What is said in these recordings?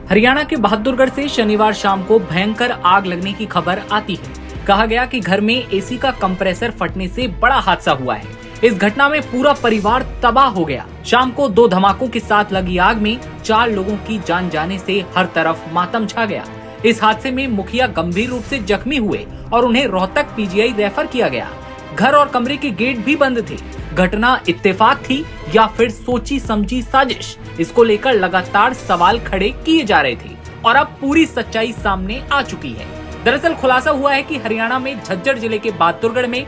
हरियाणा के बहादुरगढ़ से शनिवार शाम को भयंकर आग लगने की खबर आती है। कहा गया कि घर में एसी का कंप्रेसर फटने से बड़ा हादसा हुआ है। इस घटना में पूरा परिवार तबाह हो गया। शाम को 2 धमाकों के साथ लगी आग में 4 लोगों की जान जाने से हर तरफ मातम छा गया। इस हादसे में मुखिया गंभीर रूप से जख्मी हुए और उन्हें रोहतक पीजीआई रेफर किया गया। घर और कमरे के गेट भी बंद थे। घटना इत्तेफाक थी या फिर सोची समझी साजिश, इसको लेकर लगातार सवाल खड़े किए जा रहे थे और अब पूरी सच्चाई सामने आ चुकी है। दरअसल खुलासा हुआ है कि हरियाणा में झज्जर जिले के बहादुरगढ़ में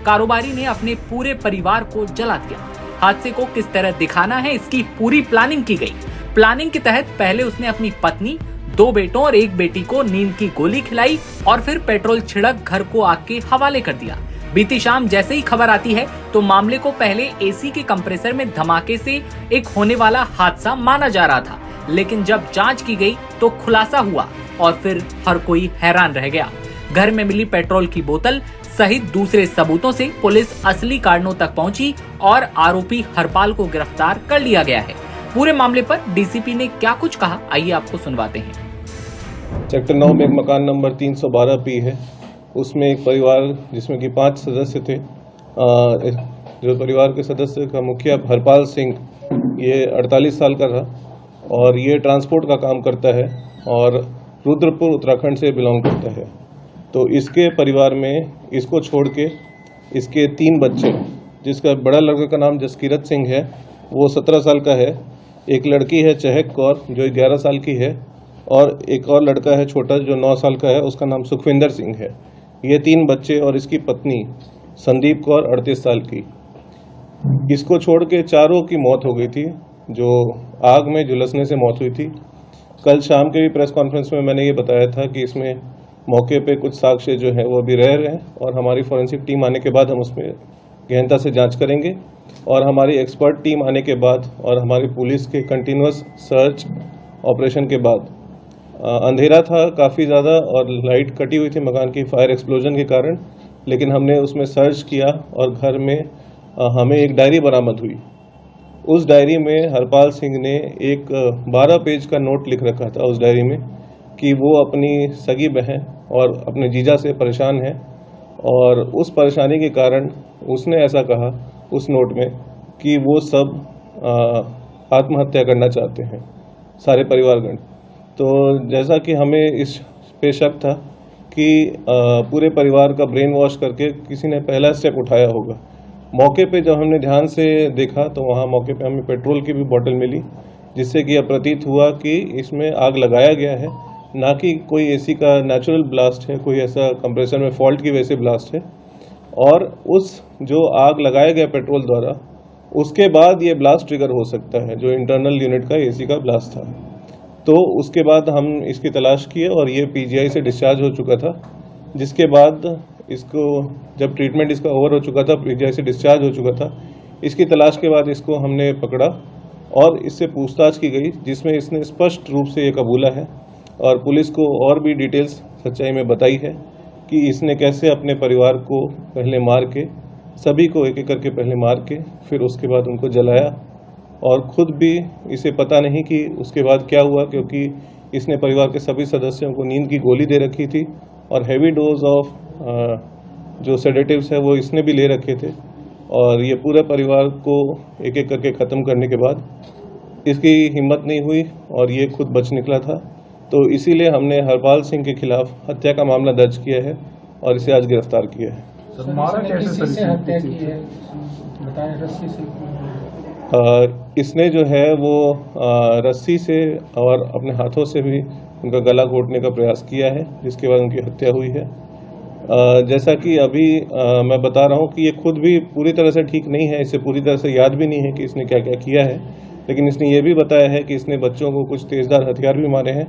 कारोबारी ने अपने पूरे परिवार को जला दिया। हादसे को किस तरह दिखाना है, इसकी पूरी प्लानिंग की गई। प्लानिंग के तहत पहले उसने अपनी पत्नी, 2 बेटों और 1 बेटी को नींद की गोली खिलाई और फिर पेट्रोल छिड़क घर को आग के हवाले कर दिया। बीती शाम जैसे ही खबर आती है तो मामले को पहले एसी के कंप्रेसर में धमाके से एक होने वाला हादसा माना जा रहा था, लेकिन जब जांच की गई तो खुलासा हुआ और फिर हर कोई हैरान रह गया। घर में मिली पेट्रोल की बोतल सहित दूसरे सबूतों से पुलिस असली कारणों तक पहुंची और आरोपी हरपाल को गिरफ्तार कर लिया गया है। पूरे मामले पर डीसीपी ने क्या कुछ कहा, आइए आपको सुनवाते हैं। सेक्टर 9 में एक मकान नंबर 312 पी है। उसमें एक परिवार जिसमें कि 5 सदस्य थे। जो परिवार के सदस्य का मुखिया हरपाल सिंह, ये 48 साल का रहा और ये ट्रांसपोर्ट का काम करता है और रुद्रपुर उत्तराखंड से बिलोंग करता है। तो इसके परिवार में इसको छोड़ के इसके 3 बच्चे, जिसका बड़ा लड़का का नाम जसकीरत सिंह है, वो 17 साल का है। एक लड़की है चहक कौर जो 11 साल की है और एक और लड़का है छोटा जो 9 साल का है, उसका नाम सुखविंदर सिंह है। ये 3 बच्चे और इसकी पत्नी संदीप कौर 38 साल की। इसको छोड़ के चारों की मौत हो गई थी, जो आग में झुलसने से मौत हुई थी। कल शाम के भी प्रेस कॉन्फ्रेंस में मैंने ये बताया था कि इसमें मौके पे कुछ साक्ष्य जो है वो अभी रह रहे हैं और हमारी फॉरेंसिक टीम आने के बाद हम उसमें गहनता से जांच करेंगे और हमारी एक्सपर्ट टीम आने के बाद और हमारी पुलिस के कंटिन्यूअस सर्च ऑपरेशन के बाद, अंधेरा था काफ़ी ज़्यादा और लाइट कटी हुई थी मकान की फायर एक्सप्लोजन के कारण, लेकिन हमने उसमें सर्च किया और घर में हमें एक डायरी बरामद हुई। उस डायरी में हरपाल सिंह ने एक 12 पेज का नोट लिख रखा था उस डायरी में कि वो अपनी सगी बहन और अपने जीजा से परेशान है और उस परेशानी के कारण उसने ऐसा कहा उस नोट में कि वो सब आत्महत्या करना चाहते हैं, सारे परिवारगण। तो जैसा कि हमें इस पे शक था कि पूरे परिवार का ब्रेन वॉश करके किसी ने पहला स्टेप उठाया होगा। मौके पे जब हमने ध्यान से देखा तो वहाँ मौके पे हमें पेट्रोल की भी बोतल मिली, जिससे कि यह प्रतीत हुआ कि इसमें आग लगाया गया है, ना कि कोई एसी का नेचुरल ब्लास्ट है, कोई ऐसा कंप्रेसर में फॉल्ट की वजह से ब्लास्ट है। और उस जो आग लगाया गया पेट्रोल द्वारा, उसके बाद ये ब्लास्ट ट्रिगर हो सकता है, जो इंटरनल यूनिट का एसी का ब्लास्ट था। तो उसके बाद हम इसकी तलाश किए और ये पीजीआई से डिस्चार्ज हो चुका था, जिसके बाद इसको जब ट्रीटमेंट इसका ओवर हो चुका था, पीजीआई से डिस्चार्ज हो चुका था, इसकी तलाश के बाद इसको हमने पकड़ा और इससे पूछताछ की गई, जिसमें इसने स्पष्ट रूप से ये कबूला है और पुलिस को और भी डिटेल्स सच्चाई में बताई है कि इसने कैसे अपने परिवार को पहले मार के, सभी को एक एक करके पहले मार के फिर उसके बाद उनको जलाया और खुद भी इसे पता नहीं कि उसके बाद क्या हुआ, क्योंकि इसने परिवार के सभी सदस्यों को नींद की गोली दे रखी थी और हैवी डोज ऑफ जो सेडेटिव्स है वो इसने भी ले रखे थे और ये पूरे परिवार को एक एक करके ख़त्म करने के बाद इसकी हिम्मत नहीं हुई और ये खुद बच निकला था। तो इसीलिए हमने हरपाल सिंह के खिलाफ हत्या का मामला दर्ज किया है और इसे आज गिरफ्तार किया है। इसने जो है वो रस्सी से और अपने हाथों से भी उनका गला घोटने का प्रयास किया है, जिसके बाद उनकी हत्या हुई है। जैसा कि अभी मैं बता रहा हूँ कि ये खुद भी पूरी तरह से ठीक नहीं है, इसे पूरी तरह से याद भी नहीं है कि इसने क्या क्या किया है, लेकिन इसने ये भी बताया है कि इसने बच्चों को कुछ तेज़धार हथियार भी मारे हैं,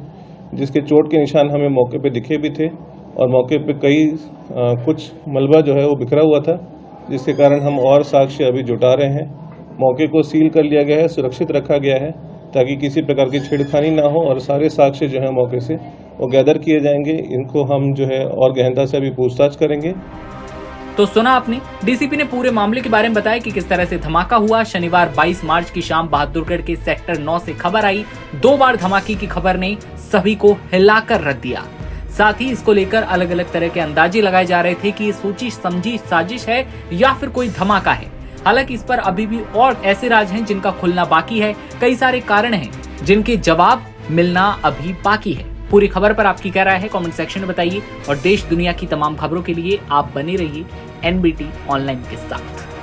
जिसके चोट के निशान हमें मौके पे दिखे भी थे और मौके पे कई कुछ मलबा जो है वो बिखरा हुआ था, जिसके कारण हम और साक्ष्य अभी जुटा रहे हैं। मौके को सील कर लिया गया है, सुरक्षित रखा गया है ताकि किसी प्रकार की छेड़खानी ना हो और सारे साक्ष्य जो है मौके से वो गैदर किए जाएंगे। इनको हम जो है और गहनता से अभी पूछताछ करेंगे। तो सुना आपने, डीसीपी ने पूरे मामले के बारे में बताया कि किस तरह से धमाका हुआ। शनिवार 22 मार्च की शाम बहादुरगढ़ के सेक्टर 9 से खबर आई। 2 बार धमाके की खबर ने सभी को हिलाकर रख दिया। साथ ही इसको लेकर अलग अलग तरह के अंदाजे लगाए जा रहे थे कि ये सोची समझी साजिश है या फिर कोई धमाका है। हालांकि इस पर अभी भी और ऐसे राज हैं जिनका खुलना बाकी है। कई सारे कारण हैं जिनके जवाब मिलना अभी बाकी है। पूरी खबर पर आपकी क्या राय है कमेंट सेक्शन में बताइए और देश दुनिया की तमाम खबरों के लिए आप बने रहिए एनबीटी ऑनलाइन के साथ।